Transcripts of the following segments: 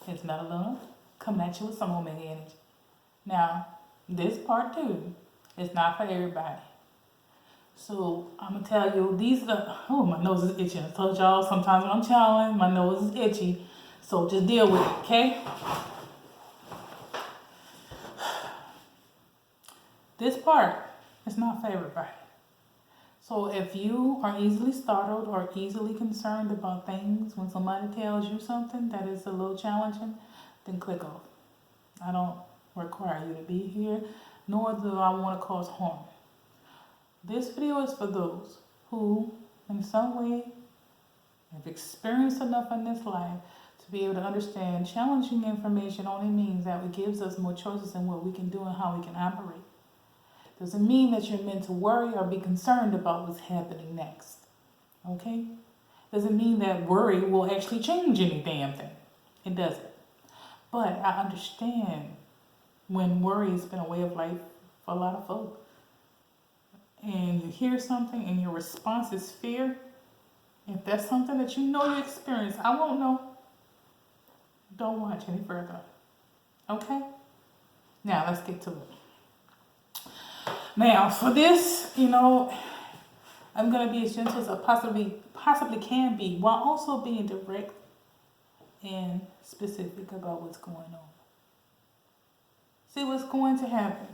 It's not alone. Coming at you with some omega energy. Now, this part 2 is not for everybody. So I'm gonna tell you, these are the, oh, my nose is itching. I told y'all sometimes when I'm challenged, my nose is itchy. So just deal with it, okay? This part is not for everybody. So if you are easily startled or easily concerned about things when somebody tells you something that is a little challenging, then click off. I don't require you to be here, nor do I want to cause harm. This video is for those who, in some way, have experienced enough in this life to be able to understand challenging information only means that it gives us more choices in what we can do and how we can operate. Doesn't mean that you're meant to worry or be concerned about what's happening next. Okay? Doesn't mean that worry will actually change any damn thing. It doesn't. But I understand when worry has been a way of life for a lot of folks. And you hear something and your response is fear, if that's something that you know you experience, I won't know. Don't watch any further. Okay? Now let's get to it. Now for this, I'm gonna be as gentle as I possibly can be, while also being direct and specific about what's going on. See what's going to happen.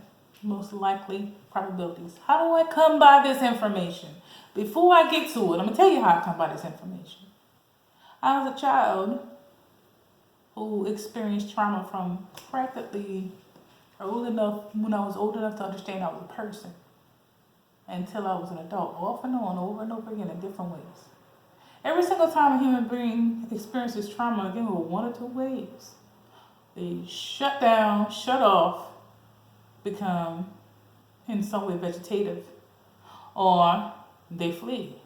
Most likely probabilities. How do I come by this information? Before I get to it, I'm gonna tell you how I come by this information. I was a child who experienced trauma from practically when I was old enough to understand I was a person, until I was an adult, off and on, over and over again in different ways. Every single time a human being experiences trauma, again, with one or two ways. They shut down, shut off, become in some way vegetative, or they flee.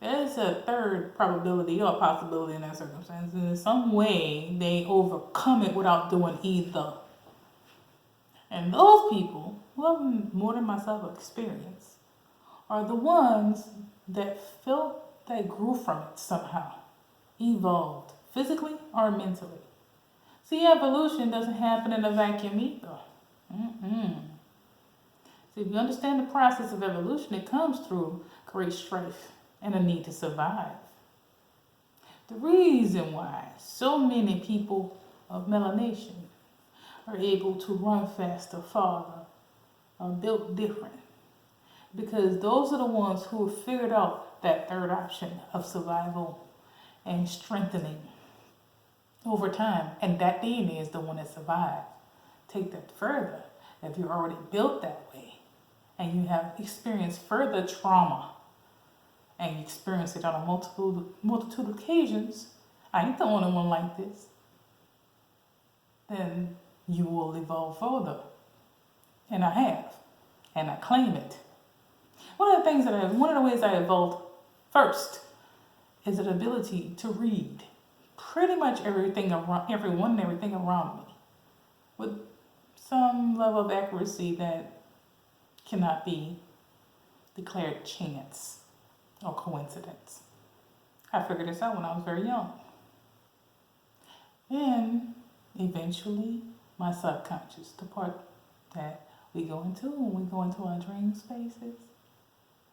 There's a third probability or possibility in that circumstance. In some way, they overcome it without doing either. And those people, who have more than myself experience, are the ones that felt they grew from it somehow, evolved, physically or mentally. See, evolution doesn't happen in a vacuum either. So if you understand the process of evolution, it comes through great strife and a need to survive. The reason why so many people of melanation are able to run faster, farther, are built different. Because those are the ones who have figured out that third option of survival and strengthening over time. And that DNA is the one that survived. Take that further. If you're already built that way and you have experienced further trauma and you experience it on a multitude of occasions, I ain't the only one like this, then you will evolve further. And I have. And I claim it. One of the ways I evolved first is an ability to read pretty much everyone and everything around me with some level of accuracy that cannot be declared chance or coincidence. I figured this out when I was very young. And eventually, my subconscious, the part that we go into when we go into our dream spaces,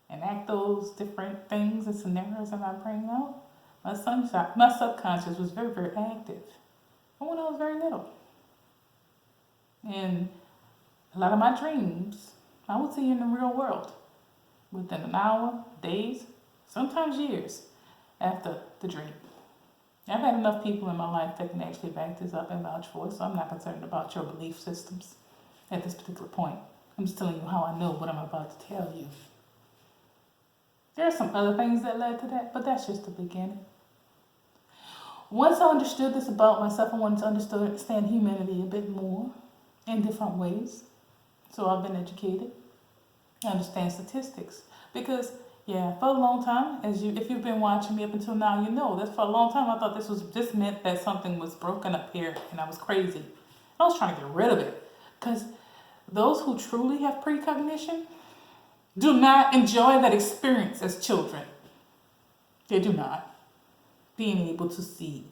enact those different things and scenarios that I bring out, my subconscious was very, very active from when I was very little. And a lot of my dreams, I would see in the real world within an hour, days, sometimes years after the dream. I've had enough people in my life that can actually back this up and vouch for it, so I'm not concerned about your belief systems at this particular point. I'm just telling you how I know what I'm about to tell you. There are some other things that led to that, but that's just the beginning. Once I understood this about myself, I wanted to understand humanity a bit more in different ways. So I've been educated. I understand statistics. Because, for a long time, if you've been watching me up until now, you know that for a long time I thought this meant that something was broken up here and I was crazy. I was trying to get rid of it. Because those who truly have precognition do not enjoy that experience as children. They do not. Being able to see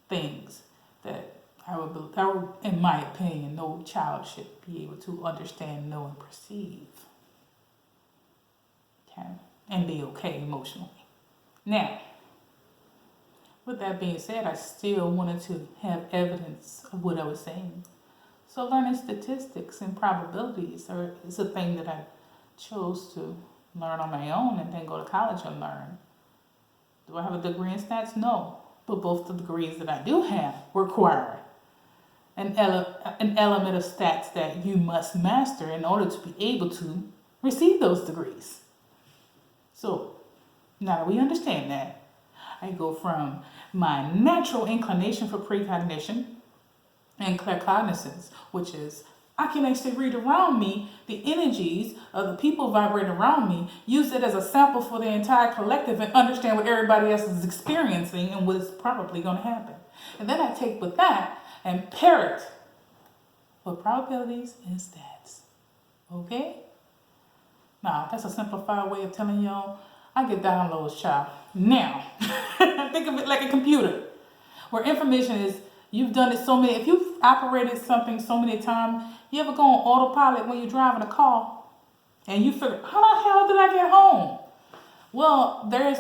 things that I would, in my opinion, no child should be able to understand, know, and perceive. Okay, and be okay emotionally. Now, with that being said, I still wanted to have evidence of what I was saying. So learning statistics and probabilities is a thing that I chose to learn on my own and then go to college and learn. Do I have a degree in stats? No. But both the degrees that I do have require an element of stats that you must master in order to be able to receive those degrees. So now that we understand that, I go from my natural inclination for precognition and claircognizance, which is I can actually read around me the energies of the people vibrating around me, use it as a sample for the entire collective, and understand what everybody else is experiencing and what is probably going to happen. And then I take with that and pair it with probabilities and stats. Okay? Now, that's a simplified way of telling y'all I get downloads, child. Now, think of it like a computer where information is, you've done it so many, if you've operated something so many times, you ever go on autopilot when you're driving a car and you figure, how the hell did I get home? Well, there's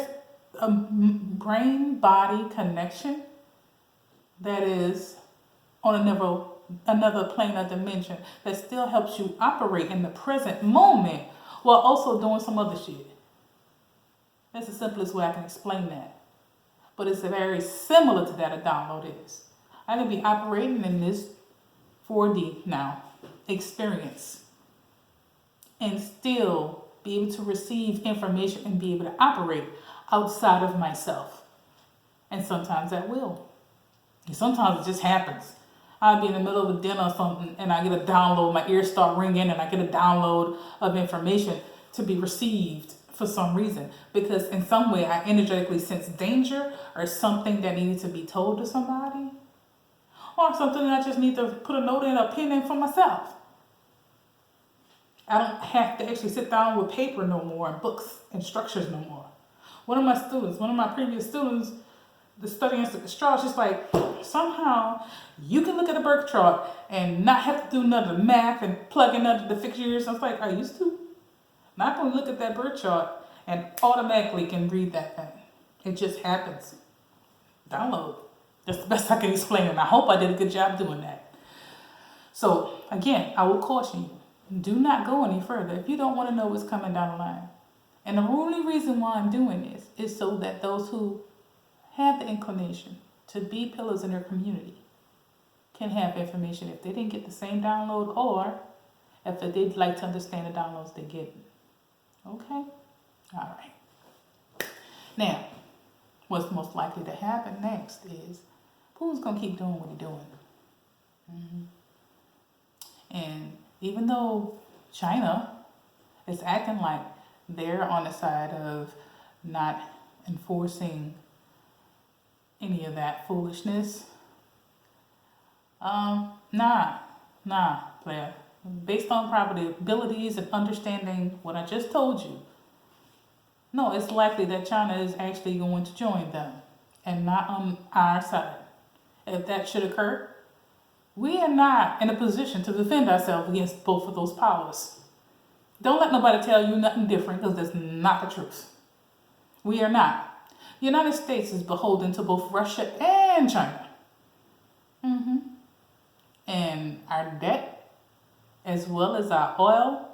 a brain-body connection that is on another plane of dimension that still helps you operate in the present moment while also doing some other shit. That's the simplest way I can explain that. But it's very similar to that a download is. I can be operating in this 4D now experience and still be able to receive information and be able to operate outside of myself. And sometimes that will. And sometimes it just happens. I'll be in the middle of a dinner or something and I get a download, my ears start ringing and I get a download of information to be received for some reason. Because in some way I energetically sense danger or something that needed to be told to somebody. Or something that I just need to put a note in, a pen in for myself. I don't have to actually sit down with paper no more and books and structures no more. One of my previous students, the studying astrology, is like, somehow you can look at a birth chart and not have to do none of the math and plug in none of the fixtures. I was like, I used to. Not going to look at that birth chart and automatically can read that thing. It just happens. Download. That's the best I can explain it. And I hope I did a good job doing that. So, again, I will caution you. Do not go any further if you don't want to know what's coming down the line. And the only reason why I'm doing this is so that those who have the inclination to be pillars in their community can have information if they didn't get the same download or if they'd like to understand the downloads they're getting. Okay? All right. Now, what's most likely to happen next is Putin's going to keep doing what he's doing. And even though China is acting like they're on the side of not enforcing any of that foolishness, nah, player. Based on probabilities and understanding what I just told you, no, it's likely that China is actually going to join them and not on our side. If that should occur, we are not in a position to defend ourselves against both of those powers. Don't let nobody tell you nothing different, because that's not the truth. We are not. The United States is beholden to both Russia and China. And our debt, as well as our oil,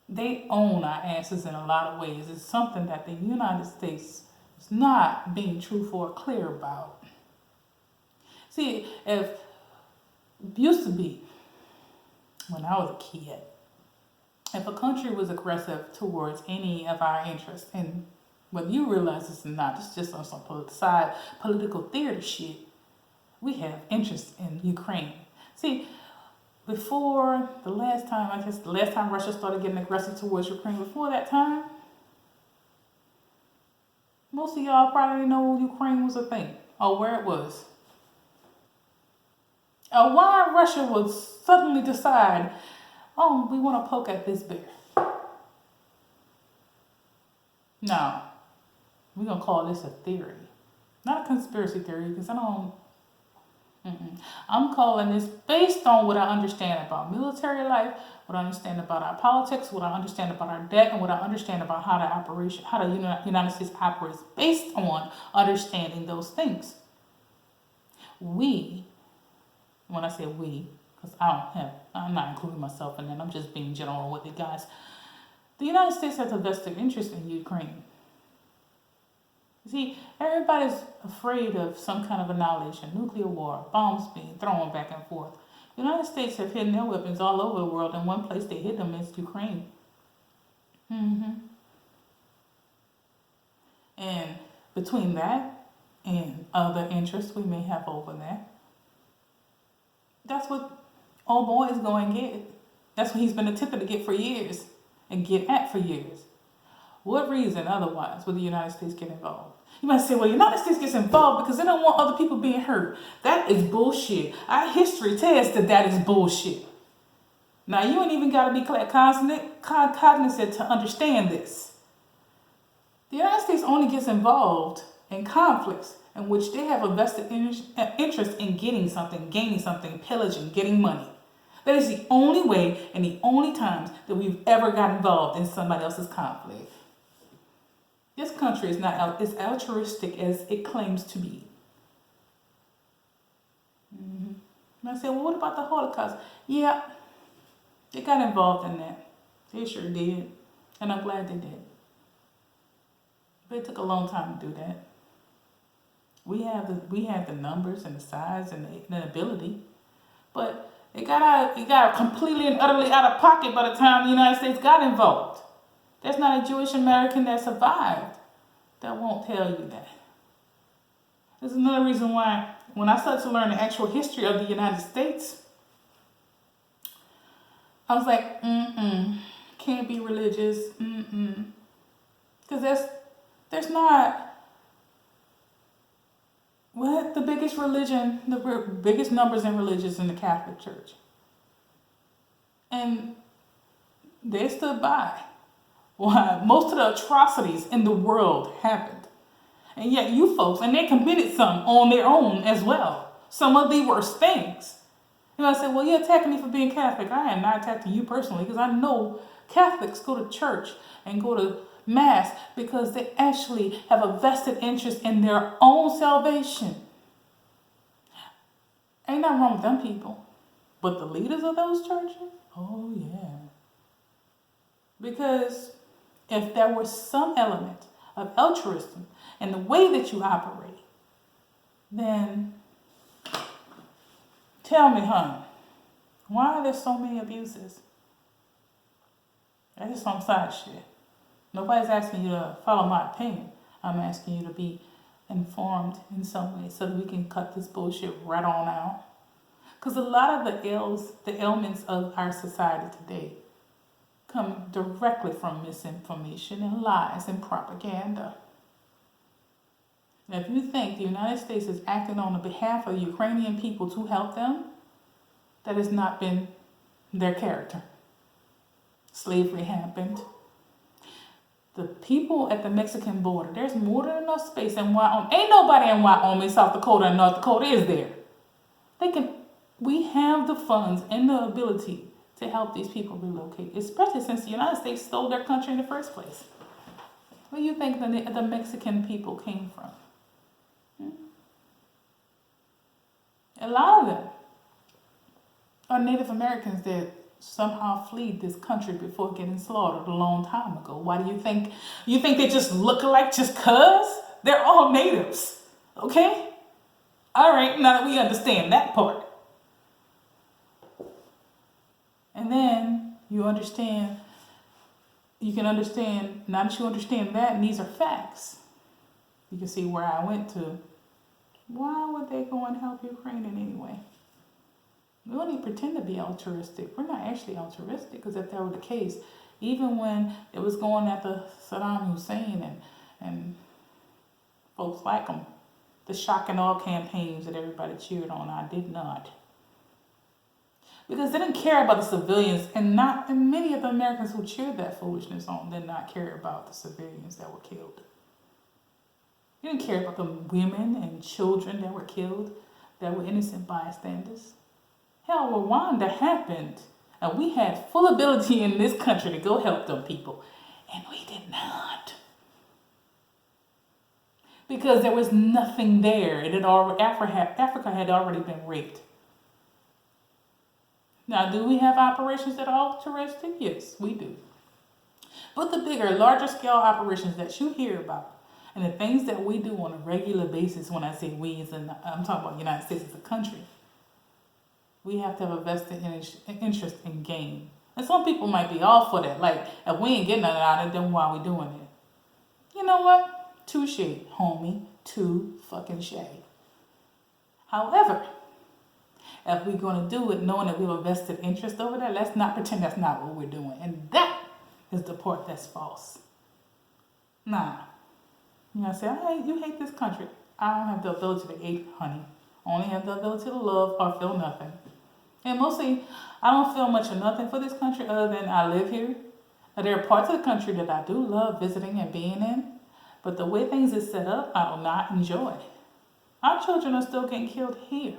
they own our asses in a lot of ways. It's something that the United States is not being truthful or clear about. See, if it used to be, when I was a kid, if a country was aggressive towards any of our interests, and whether you realize this or not, it's just on some political theater shit, we have interest in Ukraine. See, before the last time Russia started getting aggressive towards Ukraine, before that time, most of y'all probably didn't know Ukraine was a thing or where it was. Or why Russia would suddenly decide, oh, we want to poke at this bear. No, we're going to call this a theory. Not a conspiracy theory, because I don't I'm calling this based on what I understand about military life, what I understand about our politics, what I understand about our debt, and what I understand about how the United States operates based on understanding those things. We, when I say we, because I'm not including myself in that, I'm just being general with it, guys. The United States has a vested interest in Ukraine. See, everybody's afraid of some kind of annihilation, nuclear war, bombs being thrown back and forth. The United States have hidden their weapons all over the world, and one place they hid them is Ukraine. And between that and other interests we may have over there, that's what old boy is going to get. That's what he's been attempting to get for years and get at for years. What reason otherwise would the United States get involved? You might say, well, the United States gets involved because they don't want other people being hurt. That is bullshit. Our history tells that is bullshit. Now, you ain't even got to be cognizant to understand this. The United States only gets involved in conflicts in which they have a vested interest in getting something, gaining something, pillaging, getting money. That is the only way and the only times that we've ever got involved in somebody else's conflict. This country is not as altruistic as it claims to be. And I said, well, what about the Holocaust? Yeah, they got involved in that. They sure did. And I'm glad they did. But it took a long time to do that. We have the numbers and the size and the ability. But it got completely and utterly out of pocket by the time the United States got involved. There's not a Jewish American that survived that won't tell you that. There's another reason why when I started to learn the actual history of the United States, I was like, can't be religious, because there's not, the biggest religion, the biggest numbers in religions in the Catholic Church. And they stood by why most of the atrocities in the world happened. And yet you folks, and they committed some on their own as well. Some of the worst things. I said, well, you're attacking me for being Catholic. I am not attacking you personally because I know Catholics go to church and go to Mass because they actually have a vested interest in their own salvation. Ain't nothing wrong with them people. But the leaders of those churches? Oh, yeah. Because if there was some element of altruism in the way that you operate, then tell me, hon, why are there so many abuses? That's just some side shit. Nobody's asking you to follow my opinion. I'm asking you to be informed in some way so that we can cut this bullshit right on out. Because a lot of the ailments of our society today come directly from misinformation and lies and propaganda. Now, if you think the United States is acting on the behalf of Ukrainian people to help them, that has not been their character. Slavery happened. The people at the Mexican border, there's more than enough space in Wyoming. Ain't nobody in Wyoming, South Dakota, and North Dakota, is there? We have the funds and the ability to help these people relocate, especially since the United States stole their country in the first place. Where do you think the Mexican people came from? A lot of them are Native Americans that somehow fled this country before getting slaughtered a long time ago. Why do you think? You think they just look alike just cause? They're all natives, okay? All right, now that we understand that part. And then you can understand, now that you understand that, and these are facts, you can see where I went to. Why would they go and help Ukraine in any way? We only pretend to be altruistic. We're not actually altruistic, because if that were the case, even when it was going after Saddam Hussein and folks like him, the shock and awe campaigns that everybody cheered on, I did not. Because they didn't care about the civilians, and many of the Americans who cheered that foolishness on did not care about the civilians that were killed. They didn't care about the women and children that were killed. that were innocent bystanders. Hell, Rwanda happened, and we had full ability in this country to go help them people, and we did not. Because there was nothing there. Africa had already been raped. Now, do we have operations that are altruistic? Yes, we do. But the bigger, larger scale operations that you hear about, and the things that we do on a regular basis, when I say we, I'm talking about the United States as a country, we have to have a vested interest in gain. And some people might be all for that. Like, if we ain't getting nothing out of it, then why are we doing it? You know what? Touche, homie. Too fucking shade. However, if we're going to do it knowing that we have a vested interest over there, let's not pretend that's not what we're doing. And that is the part that's false. Nah. You know, say, hey, you hate this country. I don't have the ability to hate, honey. I only have the ability to love or feel nothing. And mostly, I don't feel much of nothing for this country other than I live here. Now, there are parts of the country that I do love visiting and being in. But the way things are set up, I do not enjoy. Our children are still getting killed here.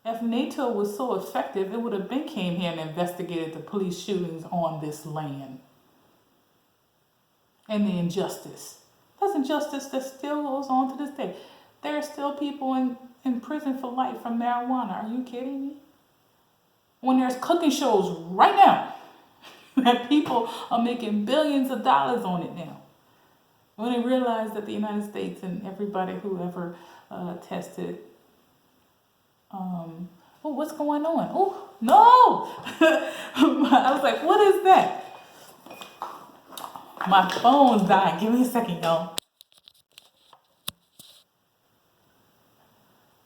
If NATO was so effective, it would have been came here and investigated the police shootings on this land. And the injustice. That's injustice that still goes on to this day. There are still people in prison for life from marijuana. Are you kidding me? When there's cooking shows right now, that people are making billions of dollars on it now. When they realize that the United States and everybody who ever tested, what's going on? Oh, no! I was like, what is that? My phone's dying. Give me a second, y'all.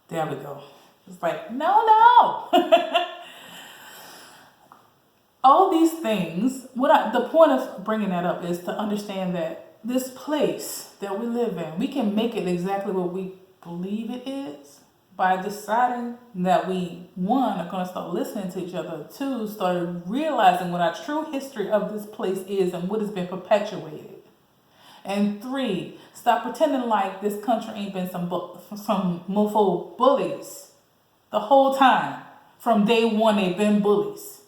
There we go. It's like, no. All these things, the point of bringing that up is to understand that this place that we live in, we can make it exactly what we believe it is by deciding that we, one, are going to start listening to each other, two, start realizing what our true history of this place is and what has been perpetuated, and three, stop pretending like this country ain't been some mofo bullies the whole time. From day one, they've been bullies.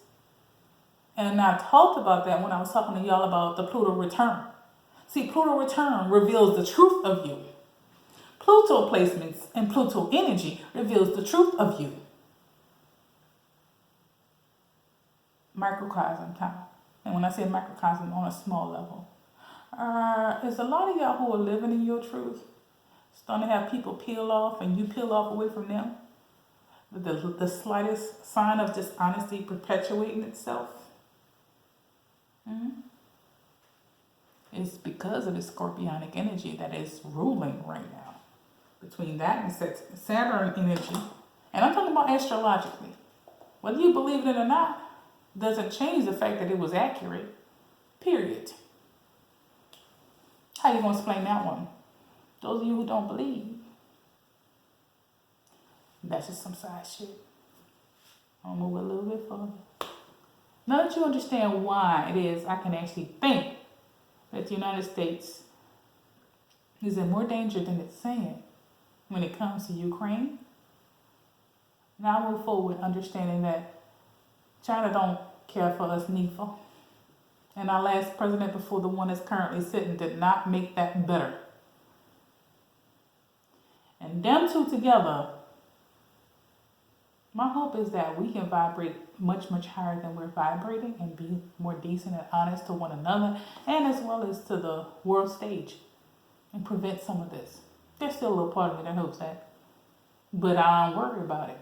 And I talked about that when I was talking to y'all about the Pluto return. See, Pluto return reveals the truth of you. Pluto placements and Pluto energy reveals the truth of you. Microcosm time. And when I say microcosm, on a small level. Is a lot of y'all who are living in your truth starting to have people peel off and you peel off away from them? The slightest sign of dishonesty perpetuating itself? It's because of the scorpionic energy that is ruling right now. Between that and Saturn energy, and I'm talking about astrologically. Whether you believe it or not, doesn't change the fact that it was accurate. Period. How you gonna explain that one? Those of you who don't believe, that's just some side shit. I'll move a little bit further. Now that you understand why it is I can actually think that the United States is in more danger than it's saying when it comes to Ukraine, now I move forward understanding that China don't care for us neither. And our last president before the one that's currently sitting did not make that better. And them two together, my hope is that we can vibrate much, much higher than we're vibrating and be more decent and honest to one another and as well as to the world stage and prevent some of this. There's still a little part of me that hopes that. But I don't worry about it.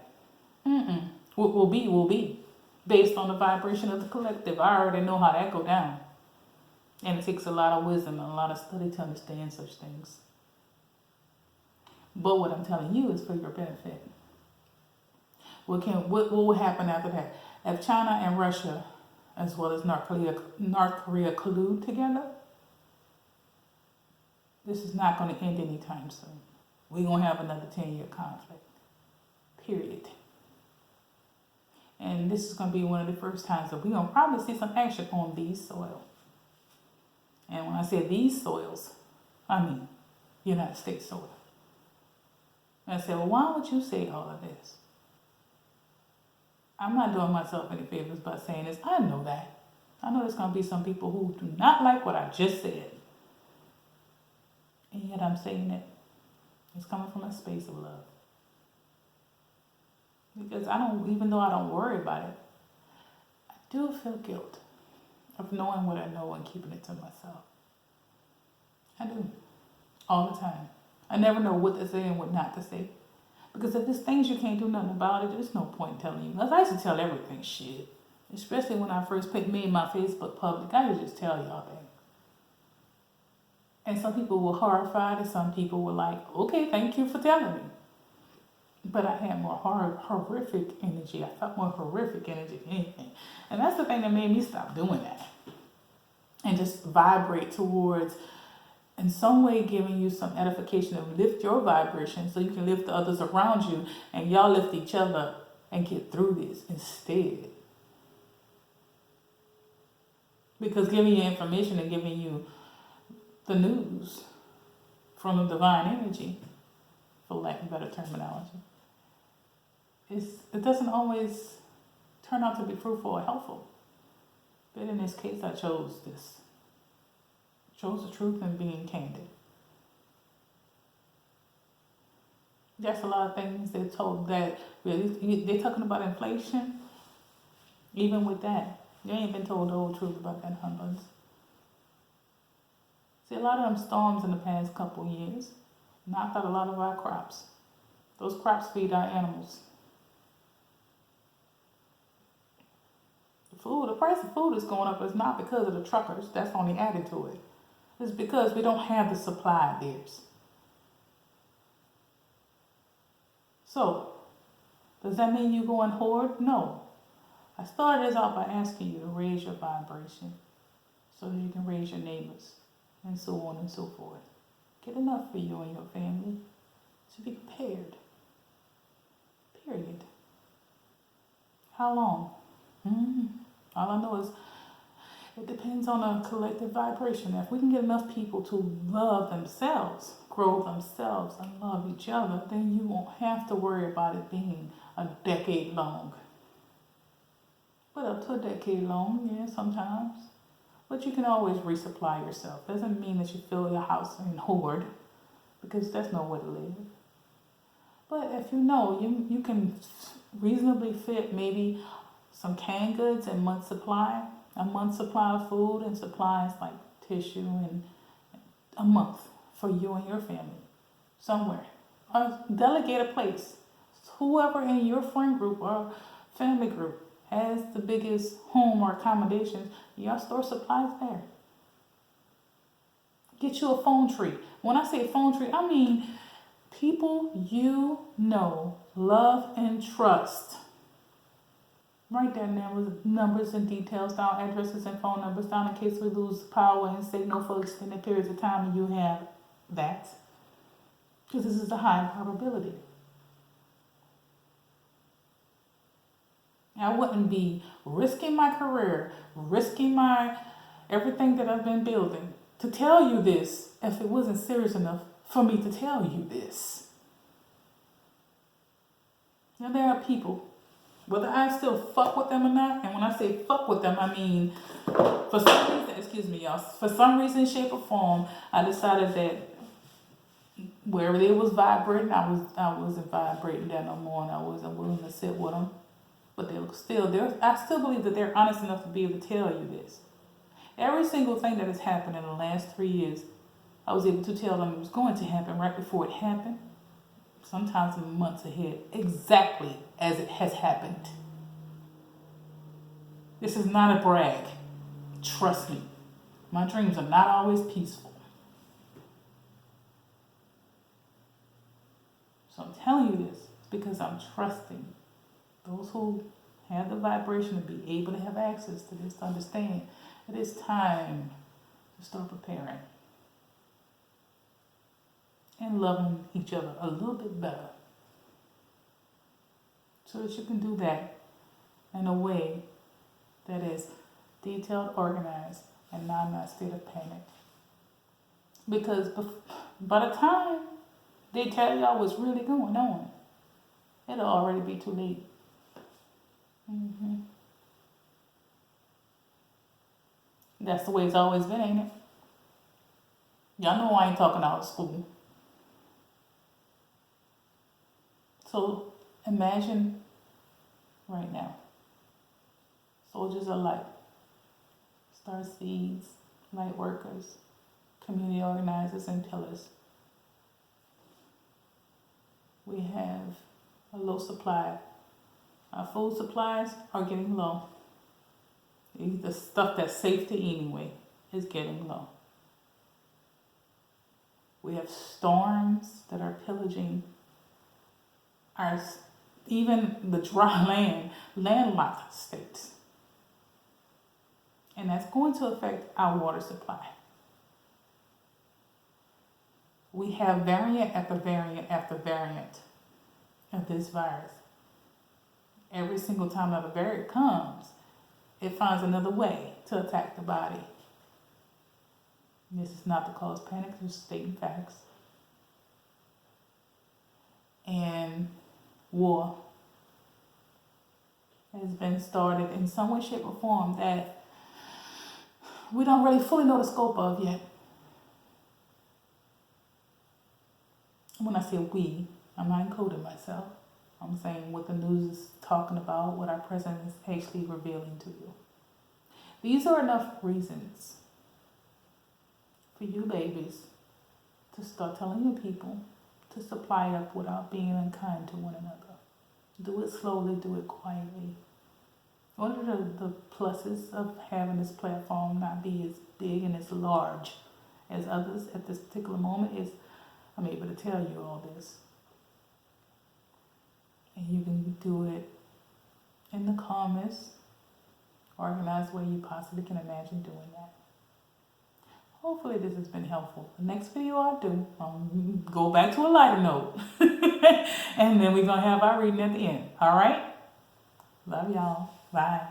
What will be, will be. Based on the vibration of the collective. I already know how that go down. And it takes a lot of wisdom and a lot of study to understand such things. But what I'm telling you is for your benefit. What will happen after that? If China and Russia, as well as North Korea collude together, this is not going to end anytime soon. We're going to have another 10-year conflict. Period. And this is going to be one of the first times that we're going to probably see some action on these soils. And when I say these soils, I mean United States soil. And I said, well, why would you say all of this? I'm not doing myself any favors by saying this. I know that. I know there's going to be some people who do not like what I just said. And yet I'm saying it. It's coming from a space of love. Because even though I don't worry about it, I do feel guilt of knowing what I know and keeping it to myself. I do. All the time. I never know what to say and what not to say. Because if there's things you can't do nothing about it, there's no point in telling you. Because I used to tell everything shit. Especially when I first made my Facebook public. I would just tell y'all things. And some people were horrified and some people were like, okay, thank you for telling me. But I had more horrific energy. I felt more horrific energy than anything. And that's the thing that made me stop doing that. And just vibrate towards, in some way, giving you some edification to lift your vibration so you can lift the others around you and y'all lift each other and get through this instead. Because giving you information and giving you the news from the divine energy, for lack of better terminology, it doesn't always turn out to be fruitful or helpful. But in this case, I chose this. Chose the truth and being candid. There's a lot of things they're told that they're talking about inflation. Even with that, they ain't been told the whole truth about that, humbugs. See, a lot of them storms in the past couple years knocked out a lot of our crops. Those crops feed our animals. The price of food is going up. It's not because of the truckers. That's only added to it. It's because we don't have the supply of theirs. So, does that mean you go and hoard? No. I started this out by asking you to raise your vibration so that you can raise your neighbors and so on and so forth. Get enough for you and your family to be prepared. Period. How long? All I know is it depends on a collective vibration. If we can get enough people to love themselves, grow themselves, and love each other, then you won't have to worry about it being a decade long. But up to a decade long, yeah, sometimes. But you can always resupply yourself. Doesn't mean that you fill your house and hoard, because that's no way to live. But if you know, you can reasonably fit maybe some canned goods and month's supply, a month's supply of food and supplies like tissue, and a month for you and your family somewhere. Or delegate a place. Whoever in your friend group or family group has the biggest home or accommodations, y'all store supplies there. Get you a phone tree. When I say phone tree, I mean people you know, love, and trust. Write down numbers and details down, addresses and phone numbers down in case we lose power and signal for extended periods of time and you have that. Because this is a high probability. I wouldn't be risking my career, risking my everything that I've been building to tell you this if it wasn't serious enough for me to tell you this. Now there are people, whether I still fuck with them or not, and when I say fuck with them, I mean for some reason, excuse me y'all, for some reason, shape or form, I decided that wherever they was vibrating, I wasn't vibrating that no more, and I wasn't willing to sit with them. But they still there. I still believe that they're honest enough to be able to tell you this. Every single thing that has happened in the last 3 years, I was able to tell them it was going to happen right before it happened. Sometimes months ahead, exactly as it has happened. This is not a brag. Trust me. My dreams are not always peaceful. So I'm telling you this because I'm trusting those who have the vibration to be able to have access to this, to understand it is time to start preparing and loving each other a little bit better so that you can do that in a way that is detailed, organized, and not in a state of panic. Because by the time they tell y'all what's really going on, it'll already be too late. That's the way it's always been, ain't it? Y'all know I ain't talking out of school. So imagine right now, soldiers of light, star seeds, light workers, community organizers, and pillars. We have a low supply. Our food supplies are getting low. The stuff that's safe to eat anyway is getting low. We have storms that are pillaging our, even the dry land, landlocked states. And that's going to affect our water supply. We have variant after variant after variant of this virus. Every single time that a variant comes, it finds another way to attack the body. This is not to cause panic, just stating facts. And war has been started in some way, shape, or form that we don't really fully know the scope of yet. When I say we, I'm not including myself. I'm saying what the news is talking about, what our president is actually revealing to you. These are enough reasons for you babies to start telling your people to supply up without being unkind to one another. Do it slowly, do it quietly. What are the pluses of having this platform not be as big and as large as others at this particular moment is I'm able to tell you all this. And you can do it in the calmest, organized way you possibly can imagine doing that. Hopefully this has been helpful. The next video I do, I'll go back to a lighter note. And then we're going to have our reading at the end. All right? Love y'all. Bye.